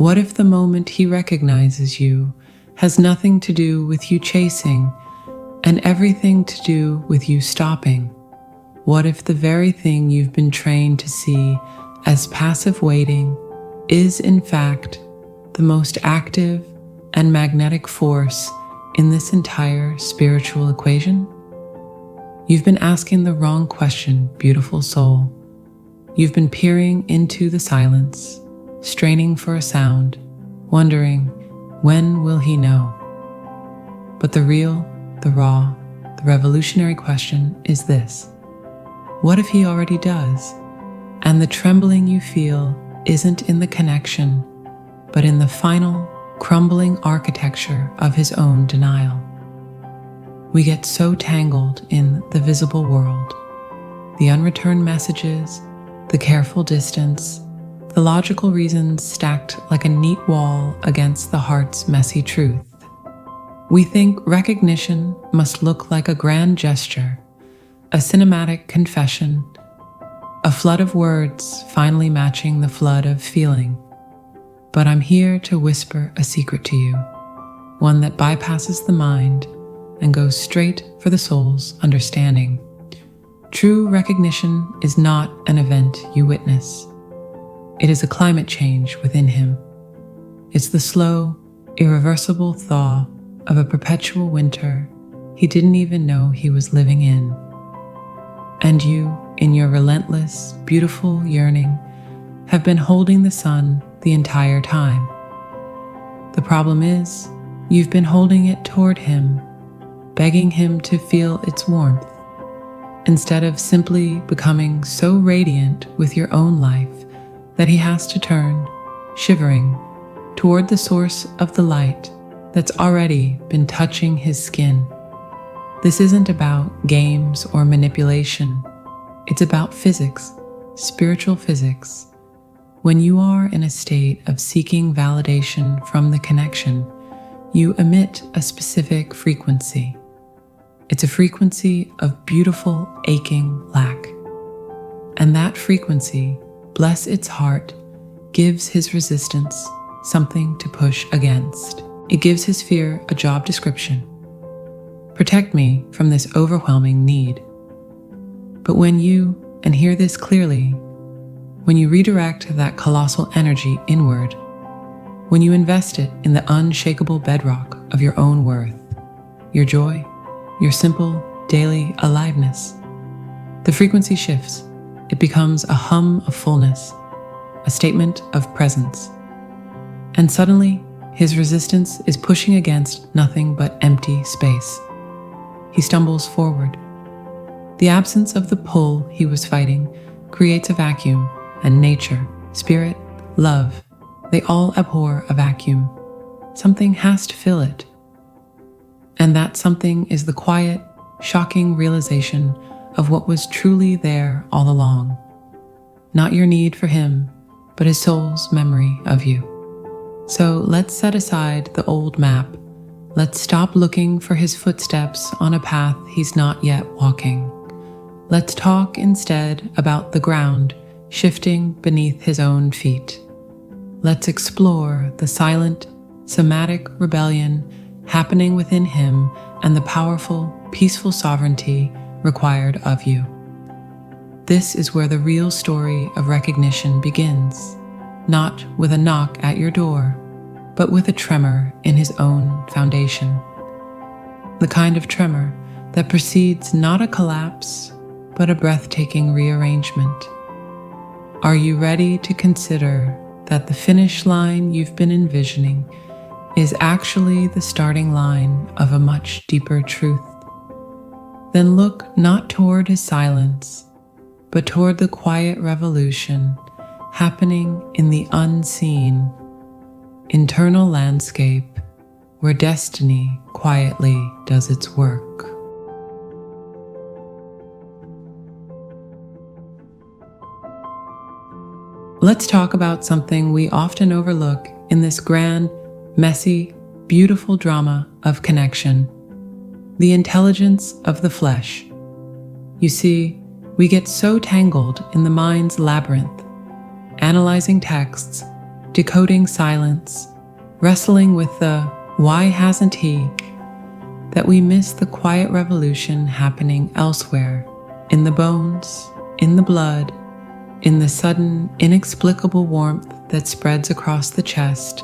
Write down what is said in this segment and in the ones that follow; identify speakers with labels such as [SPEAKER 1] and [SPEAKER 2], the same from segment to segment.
[SPEAKER 1] What if the moment he recognizes you has nothing to do with you chasing and everything to do with you stopping? What if the very thing you've been trained to see as passive waiting is in fact the most active and magnetic force in this entire spiritual equation? You've been asking the wrong question, beautiful soul. You've been peering into the silence, straining for a sound, wondering, when will he know? But the real, the raw, the revolutionary question is this: what if he already does? And the trembling you feel isn't in the connection, but in the final, crumbling architecture of his own denial. We get so tangled in the visible world, the unreturned messages, the careful distance, the logical reasons stacked like a neat wall against the heart's messy truth. We think recognition must look like a grand gesture, a cinematic confession, a flood of words finally matching the flood of feeling. But I'm here to whisper a secret to you, one that bypasses the mind and goes straight for the soul's understanding. True recognition is not an event you witness. It is a climate change within him. It's the slow, irreversible thaw of a perpetual winter he didn't even know he was living in. And you, in your relentless, beautiful yearning, have been holding the sun the entire time. The problem is, you've been holding it toward him, begging him to feel its warmth, instead of simply becoming so radiant with your own life that he has to turn, shivering, toward the source of the light that's already been touching his skin. This isn't about games or manipulation. It's about physics, spiritual physics. When you are in a state of seeking validation from the connection, you emit a specific frequency. It's a frequency of beautiful, aching lack. And that frequency, bless its heart, gives his resistance something to push against. It gives his fear a job description. Protect me from this overwhelming need. But when you, and hear this clearly, when you redirect that colossal energy inward, when you invest it in the unshakable bedrock of your own worth, your joy, your simple daily aliveness, the frequency shifts. It becomes a hum of fullness, a statement of presence. And suddenly, his resistance is pushing against nothing but empty space. He stumbles forward. The absence of the pull he was fighting creates a vacuum, and nature, spirit, love, they all abhor a vacuum. Something has to fill it. And that something is the quiet, shocking realization of what was truly there all along. Not your need for him, but his soul's memory of you. So let's set aside the old map. Let's stop looking for his footsteps on a path he's not yet walking. Let's talk instead about the ground shifting beneath his own feet. Let's explore the silent, somatic rebellion happening within him and the powerful, peaceful sovereignty required of you. This is where the real story of recognition begins, not with a knock at your door, but with a tremor in his own foundation. The kind of tremor that precedes not a collapse, but a breathtaking rearrangement. Are you ready to consider that the finish line you've been envisioning is actually the starting line of a much deeper truth? Then look not toward his silence, but toward the quiet revolution happening in the unseen, internal landscape where destiny quietly does its work. Let's talk about something we often overlook in this grand, messy, beautiful drama of connection: the intelligence of the flesh. You see, we get so tangled in the mind's labyrinth, analyzing texts, decoding silence, wrestling with the "why hasn't he?" that we miss the quiet revolution happening elsewhere, in the bones, in the blood, in the sudden, inexplicable warmth that spreads across the chest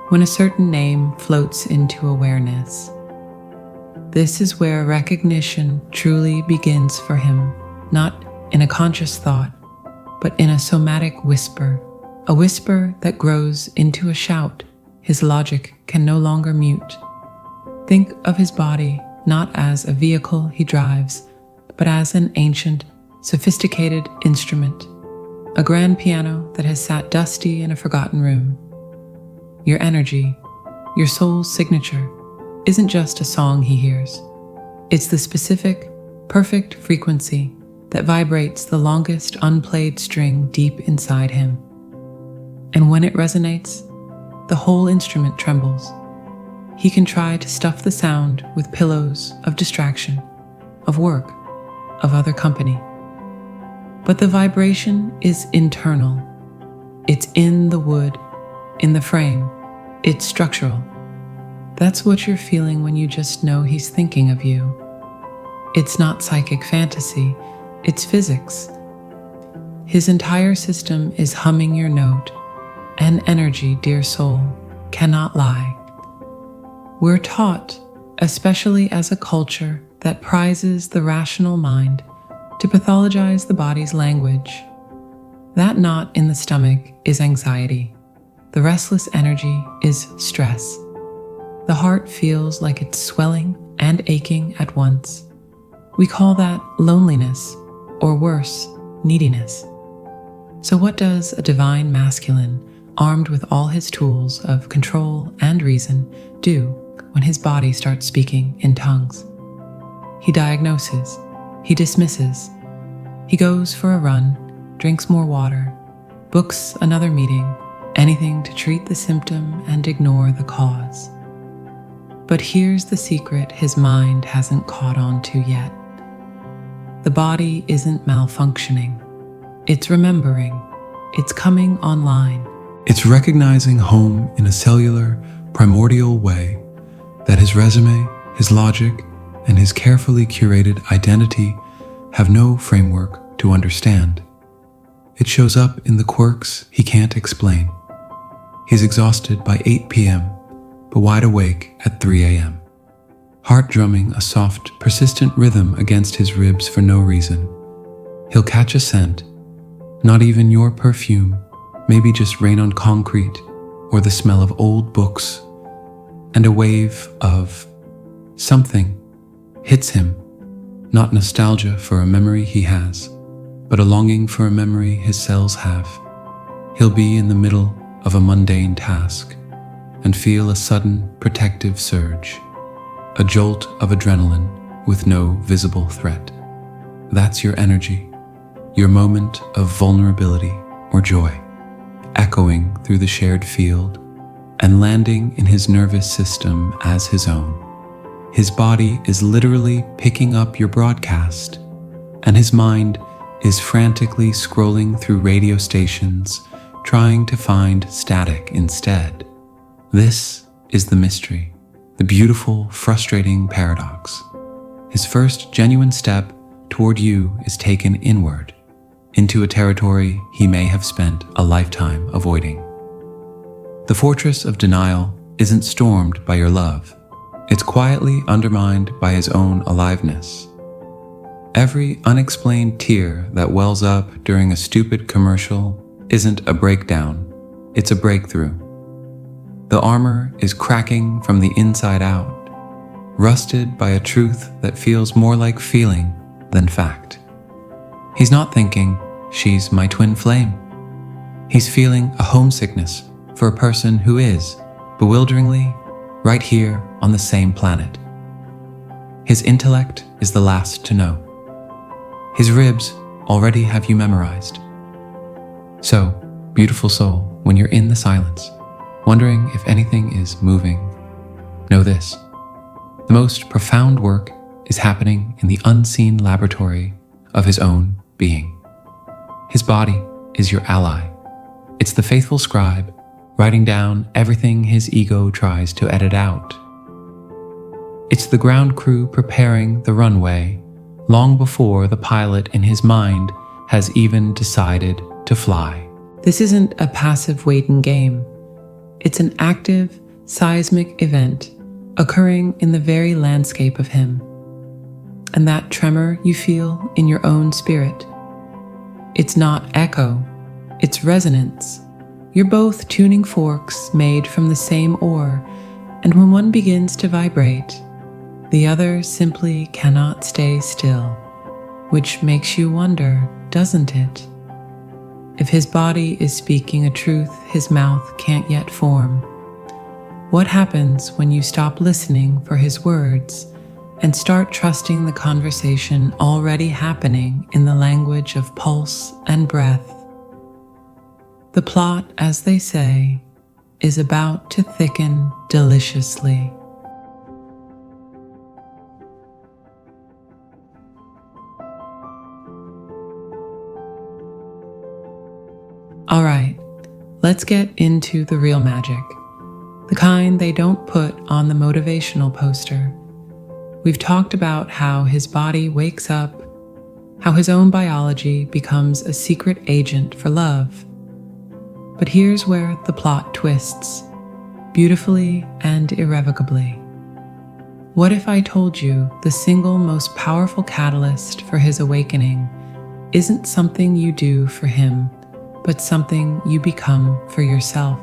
[SPEAKER 1] when a certain name floats into awareness. This is where recognition truly begins for him, not in a conscious thought, but in a somatic whisper, a whisper that grows into a shout his logic can no longer mute. Think of his body not as a vehicle he drives, but as an ancient, sophisticated instrument, a grand piano that has sat dusty in a forgotten room. Your energy, your soul's signature, isn't just a song he hears. It's the specific, perfect frequency that vibrates the longest unplayed string deep inside him. And when it resonates, the whole instrument trembles. He can try to stuff the sound with pillows of distraction, of work, of other company. But the vibration is internal. It's in the wood, in the frame. It's structural. That's what you're feeling when you just know he's thinking of you. It's not psychic fantasy, it's physics. His entire system is humming your note, and energy, dear soul, cannot lie. We're taught, especially as a culture that prizes the rational mind, to pathologize the body's language. That knot in the stomach is anxiety. The restless energy is stress. The heart feels like it's swelling and aching at once. We call that loneliness, or worse, neediness. So what does a divine masculine, armed with all his tools of control and reason, do when his body starts speaking in tongues? He diagnoses, he dismisses, he goes for a run, drinks more water, books another meeting, anything to treat the symptom and ignore the cause. But here's the secret his mind hasn't caught on to yet. The body isn't malfunctioning. It's remembering. It's coming online.
[SPEAKER 2] It's recognizing home in a cellular, primordial way that his resume, his logic, and his carefully curated identity have no framework to understand. It shows up in the quirks he can't explain. He's exhausted by 8 p.m., but wide awake at 3 a.m. Heart drumming a soft, persistent rhythm against his ribs for no reason. He'll catch a scent, not even your perfume, maybe just rain on concrete or the smell of old books, and a wave of something hits him, not nostalgia for a memory he has, but a longing for a memory his cells have. He'll be in the middle of a mundane task and feel a sudden protective surge, a jolt of adrenaline with no visible threat. That's your energy, your moment of vulnerability or joy, echoing through the shared field and landing in his nervous system as his own. His body is literally picking up your broadcast, and his mind is frantically scrolling through radio stations, trying to find static instead. This is the mystery, the beautiful, frustrating paradox. His first genuine step toward you is taken inward, into a territory he may have spent a lifetime avoiding. The fortress of denial isn't stormed by your love. It's quietly undermined by his own aliveness. Every unexplained tear that wells up during a stupid commercial isn't a breakdown, it's a breakthrough. The armor is cracking from the inside out, rusted by a truth that feels more like feeling than fact. He's not thinking, she's my twin flame. He's feeling a homesickness for a person who is, bewilderingly, right here on the same planet. His intellect is the last to know. His ribs already have you memorized. So, beautiful soul, when you're in the silence, wondering if anything is moving, know this: the most profound work is happening in the unseen laboratory of his own being. His body is your ally. It's the faithful scribe writing down everything his ego tries to edit out. It's the ground crew preparing the runway long before the pilot in his mind has even decided to fly.
[SPEAKER 1] This isn't a passive waiting game. It's an active, seismic event occurring in the very landscape of him. And that tremor you feel in your own spirit, it's not echo, it's resonance. You're both tuning forks made from the same ore, and when one begins to vibrate, the other simply cannot stay still, which makes you wonder, doesn't it? If his body is speaking a truth his mouth can't yet form, what happens when you stop listening for his words and start trusting the conversation already happening in the language of pulse and breath? The plot, as they say, is about to thicken deliciously. All right, let's get into the real magic, the kind they don't put on the motivational poster. We've talked about how his body wakes up, how his own biology becomes a secret agent for love. But here's where the plot twists, beautifully and irrevocably. What if I told you the single most powerful catalyst for his awakening isn't something you do for him, but something you become for yourself?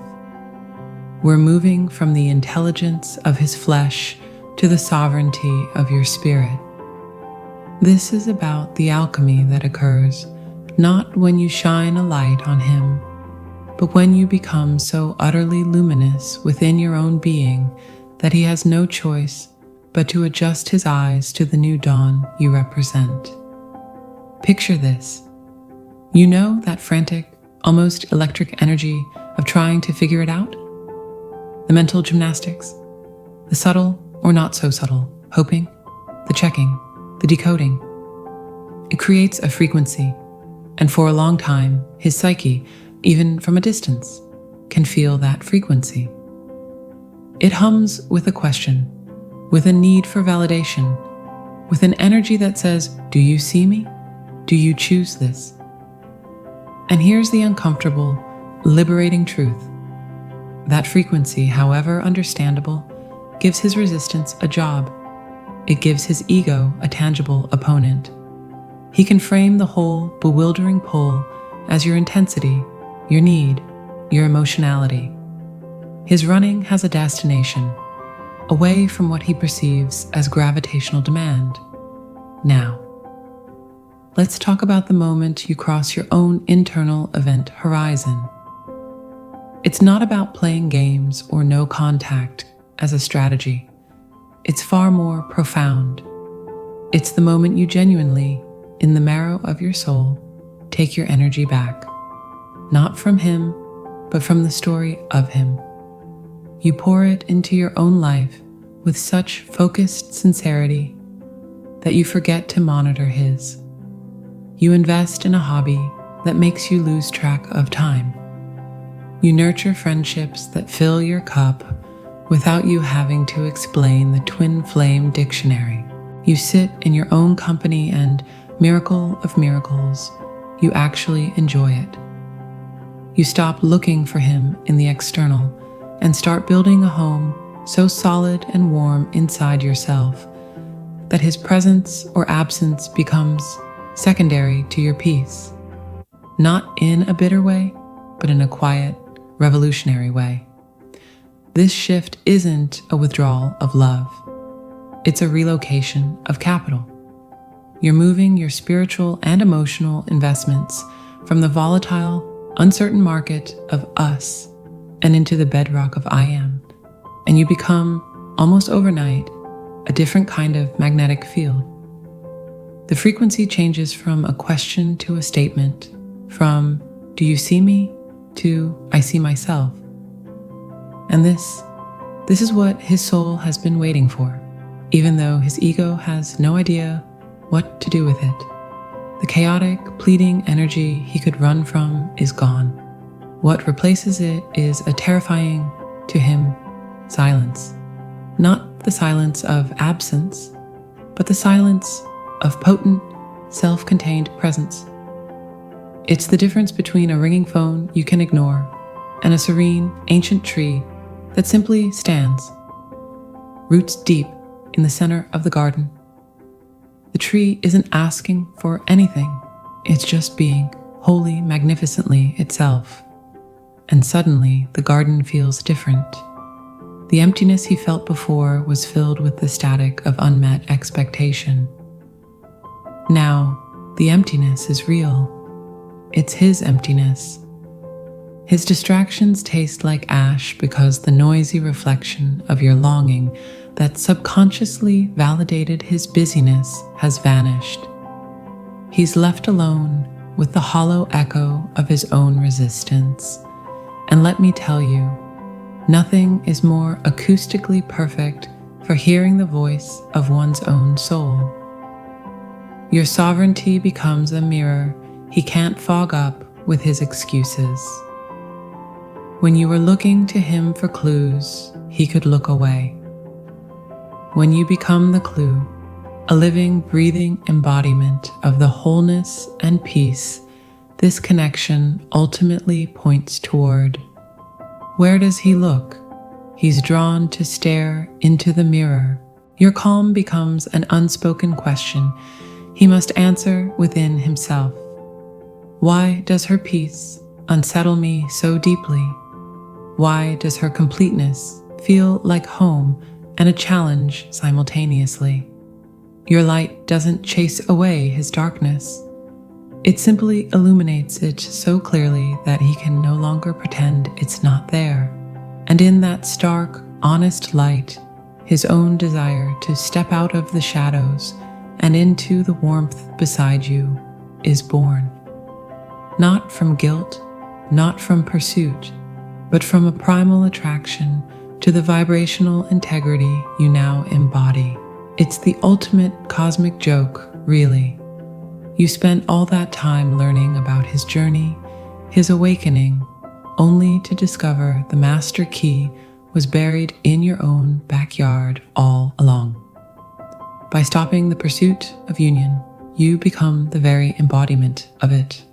[SPEAKER 1] We're moving from the intelligence of his flesh to the sovereignty of your spirit. This is about the alchemy that occurs, not when you shine a light on him, but when you become so utterly luminous within your own being that he has no choice but to adjust his eyes to the new dawn you represent. Picture this. You know that frantic, almost electric energy of trying to figure it out? The mental gymnastics, the subtle or not so subtle hoping, the checking, the decoding. It creates a frequency, and for a long time, his psyche, even from a distance, can feel that frequency. It hums with a question, with a need for validation, with an energy that says, do you see me? Do you choose this? And here's the uncomfortable, liberating truth. That frequency, however understandable, gives his resistance a job. It gives his ego a tangible opponent. He can frame the whole bewildering pull as your intensity, your need, your emotionality. His running has a destination, away from what he perceives as gravitational demand. Now, let's talk about the moment you cross your own internal event horizon. It's not about playing games or no contact as a strategy. It's far more profound. It's the moment you genuinely, in the marrow of your soul, take your energy back. Not from him, but from the story of him. You pour it into your own life with such focused sincerity that you forget to monitor his. You invest in a hobby that makes you lose track of time. You nurture friendships that fill your cup without you having to explain the twin flame dictionary. You sit in your own company and, miracle of miracles, you actually enjoy it. You stop looking for him in the external and start building a home so solid and warm inside yourself that his presence or absence becomes secondary to your peace. Not in a bitter way, but in a quiet, revolutionary way. This shift isn't a withdrawal of love. It's a relocation of capital. You're moving your spiritual and emotional investments from the volatile, uncertain market of us and into the bedrock of I am. And you become, almost overnight, a different kind of magnetic field. The frequency changes from a question to a statement, from, do you see me? To, I see myself. And this is what his soul has been waiting for, even though his ego has no idea what to do with it. The chaotic, pleading energy he could run from is gone. What replaces it is a terrifying, to him, silence. Not the silence of absence, but the silence of potent, self-contained presence. It's the difference between a ringing phone you can ignore and a serene, ancient tree that simply stands, roots deep in the center of the garden. The tree isn't asking for anything, it's just being wholly magnificently itself. And suddenly the garden feels different. The emptiness he felt before was filled with the static of unmet expectation. Now, the emptiness is real. It's his emptiness. His distractions taste like ash because the noisy reflection of your longing that subconsciously validated his busyness has vanished. He's left alone with the hollow echo of his own resistance. And let me tell you, nothing is more acoustically perfect for hearing the voice of one's own soul. Your sovereignty becomes a mirror he can't fog up with his excuses. When you were looking to him for clues, he could look away. When you become the clue, a living, breathing embodiment of the wholeness and peace this connection ultimately points toward. Where does he look? He's drawn to stare into the mirror. Your calm becomes an unspoken question he must answer within himself. Why does her peace unsettle me so deeply? Why does her completeness feel like home and a challenge simultaneously? Your light doesn't chase away his darkness. It simply illuminates it so clearly that he can no longer pretend it's not there. And in that stark, honest light, his own desire to step out of the shadows and into the warmth beside you is born. Not from guilt, not from pursuit, but from a primal attraction to the vibrational integrity you now embody. It's the ultimate cosmic joke, really. You spent all that time learning about his journey, his awakening, only to discover the master key was buried in your own backyard all along. By stopping the pursuit of union, you become the very embodiment of it.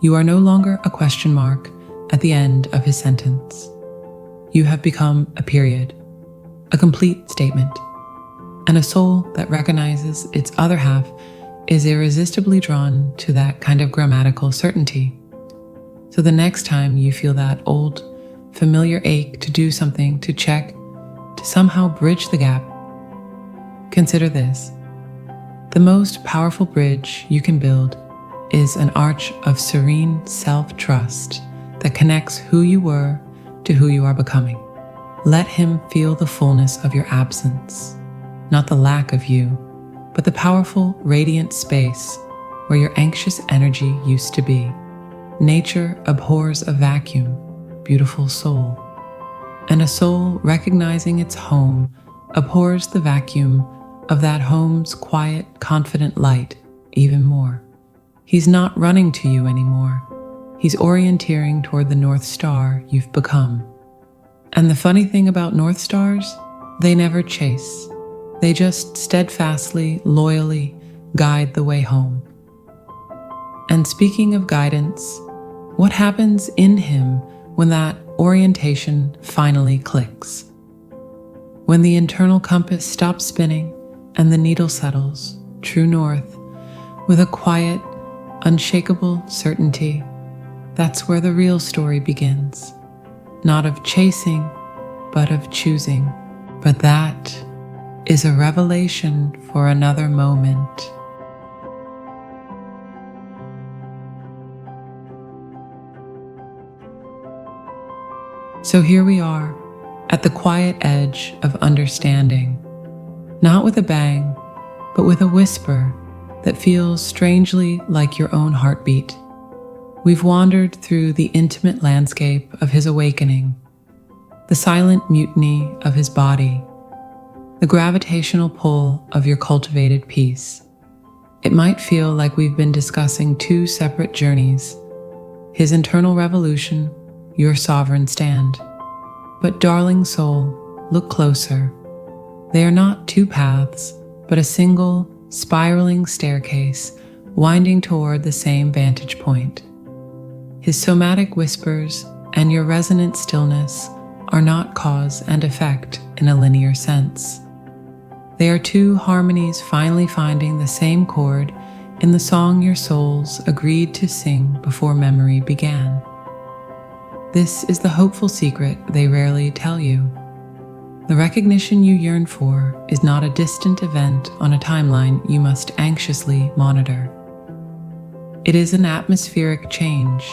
[SPEAKER 1] You are no longer a question mark at the end of his sentence. You have become a period, a complete statement, and a soul that recognizes its other half is irresistibly drawn to that kind of grammatical certainty. So the next time you feel that old, familiar ache to do something, to check, to somehow bridge the gap, consider this. The most powerful bridge you can build is an arch of serene self-trust that connects who you were to who you are becoming. Let him feel the fullness of your absence, not the lack of you, but the powerful, radiant space where your anxious energy used to be. Nature abhors a vacuum, beautiful soul. And a soul recognizing its home abhors the vacuum of that home's quiet, confident light even more. He's not running to you anymore. He's orienteering toward the North Star you've become. And the funny thing about North Stars, they never chase. They just steadfastly, loyally guide the way home. And speaking of guidance, what happens in him when that orientation finally clicks? When the internal compass stops spinning and the needle settles, true north, with a quiet, unshakable certainty, that's where the real story begins. Not of chasing, but of choosing. But that is a revelation for another moment. So here we are, at the quiet edge of understanding, not with a bang, but with a whisper that feels strangely like your own heartbeat. We've wandered through the intimate landscape of his awakening, the silent mutiny of his body, the gravitational pull of your cultivated peace. It might feel like we've been discussing two separate journeys, his internal revolution, your sovereign stand. But darling soul, look closer. They are not two paths, but a single, spiraling staircase winding toward the same vantage point. His somatic whispers and your resonant stillness are not cause and effect in a linear sense. They are two harmonies finally finding the same chord in the song your souls agreed to sing before memory began. This is the hopeful secret they rarely tell you. The recognition you yearn for is not a distant event on a timeline you must anxiously monitor. It is an atmospheric change.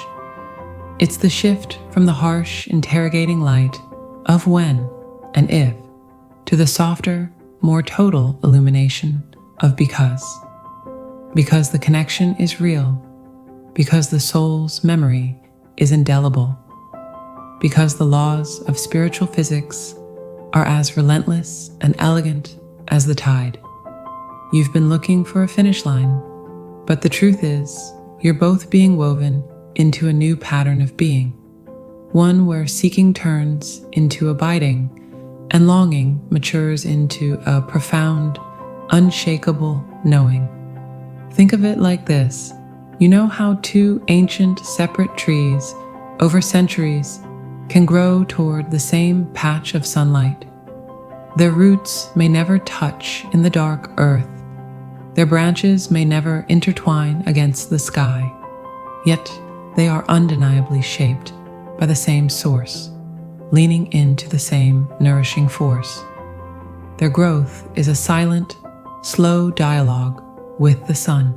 [SPEAKER 1] It's the shift from the harsh, interrogating light of when and if to the softer, more total illumination of because. Because the connection is real. Because the soul's memory is indelible. Because the laws of spiritual physics are as relentless and elegant as the tide. You've been looking for a finish line, but the truth is, you're both being woven into a new pattern of being, one where seeking turns into abiding and longing matures into a profound, unshakable knowing. Think of it like this. You know how two ancient, separate trees over centuries can grow toward the same patch of sunlight. Their roots may never touch in the dark earth. Their branches may never intertwine against the sky, yet they are undeniably shaped by the same source, leaning into the same nourishing force. Their growth is a silent, slow dialogue with the sun.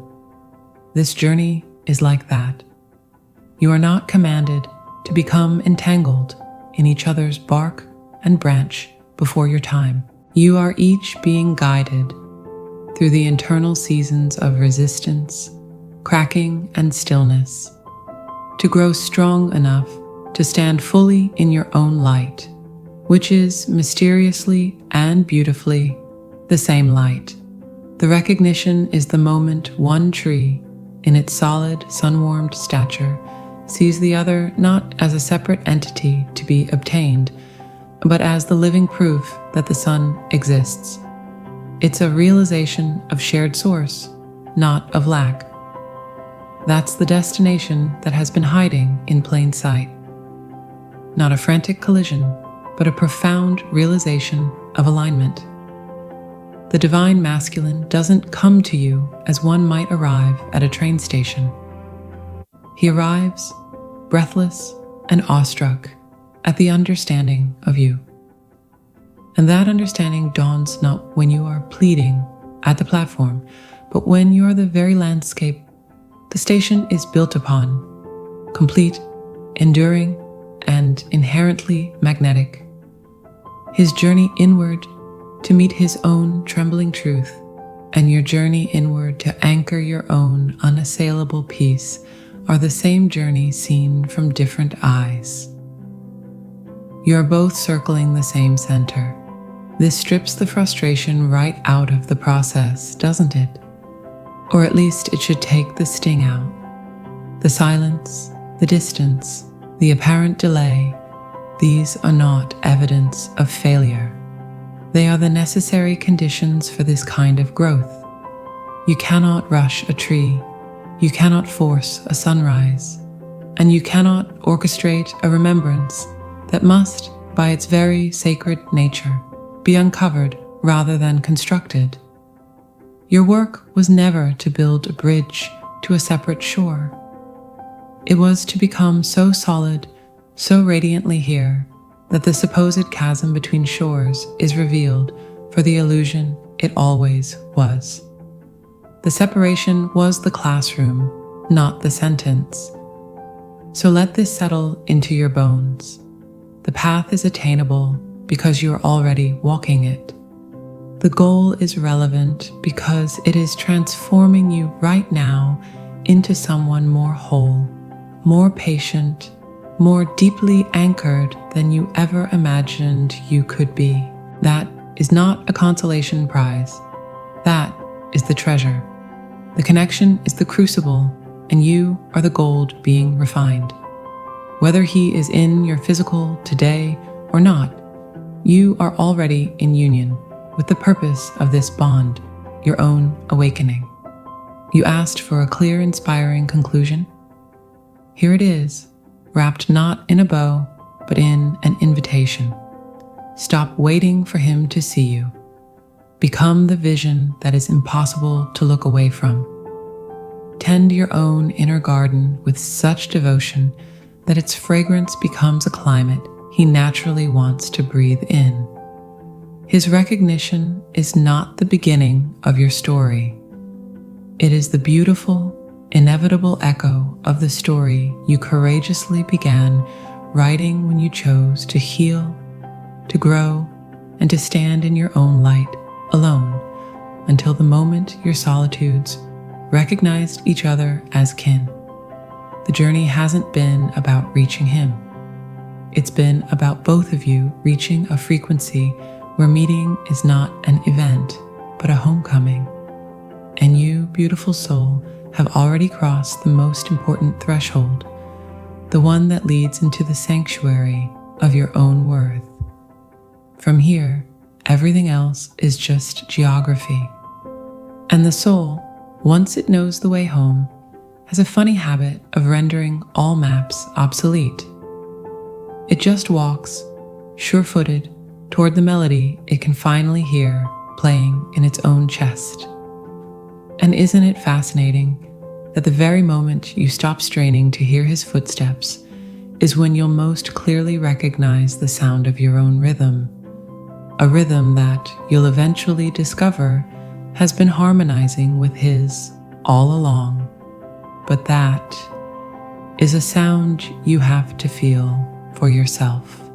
[SPEAKER 1] This journey is like that. You are not commanded to become entangled in each other's bark and branch before your time. You are each being guided through the internal seasons of resistance, cracking, and stillness, to grow strong enough to stand fully in your own light, which is mysteriously and beautifully the same light. The recognition is the moment one tree, in its solid, sun-warmed stature, sees the other not as a separate entity to be obtained, but as the living proof that the sun exists. It's a realization of shared source, not of lack. That's the destination that has been hiding in plain sight. Not a frantic collision, but a profound realization of alignment. The divine masculine doesn't come to you as one might arrive at a train station. He arrives, breathless and awestruck, at the understanding of you. And that understanding dawns not when you are pleading at the platform, but when you are the very landscape the station is built upon, complete, enduring, and inherently magnetic. His journey inward to meet his own trembling truth, and your journey inward to anchor your own unassailable peace are the same journey seen from different eyes. You are both circling the same center. This strips the frustration right out of the process, doesn't it? Or at least it should take the sting out. The silence, the distance, the apparent delay, these are not evidence of failure. They are the necessary conditions for this kind of growth. You cannot rush a tree, you cannot force a sunrise, and you cannot orchestrate a remembrance that must, by its very sacred nature, be uncovered rather than constructed. Your work was never to build a bridge to a separate shore. It was to become so solid, so radiantly here, that the supposed chasm between shores is revealed for the illusion it always was. The separation was the classroom, not the sentence. So let this settle into your bones. The path is attainable because you are already walking it. The goal is relevant because it is transforming you right now into someone more whole, more patient, more deeply anchored than you ever imagined you could be. That is not a consolation prize. That is the treasure. The connection is the crucible and you are the gold being refined. Whether he is in your physical today or not, you are already in union with the purpose of this bond, your own awakening. You asked for a clear, inspiring conclusion? Here it is, wrapped not in a bow, but in an invitation. Stop waiting for him to see you. Become the vision that is impossible to look away from. Tend your own inner garden with such devotion that its fragrance becomes a climate he naturally wants to breathe in. His recognition is not the beginning of your story. It is the beautiful, inevitable echo of the story you courageously began writing when you chose to heal, to grow, and to stand in your own light, alone, until the moment your solitudes recognized each other as kin. The journey hasn't been about reaching him. It's been about both of you reaching a frequency where meeting is not an event, but a homecoming. And you, beautiful soul, have already crossed the most important threshold, the one that leads into the sanctuary of your own worth. From here, everything else is just geography. And the soul, once it knows the way home, has a funny habit of rendering all maps obsolete. It just walks, sure-footed, toward the melody it can finally hear playing in its own chest. And isn't it fascinating that the very moment you stop straining to hear his footsteps is when you'll most clearly recognize the sound of your own rhythm, a rhythm that you'll eventually discover has been harmonizing with his all along. But that is a sound you have to feel for yourself.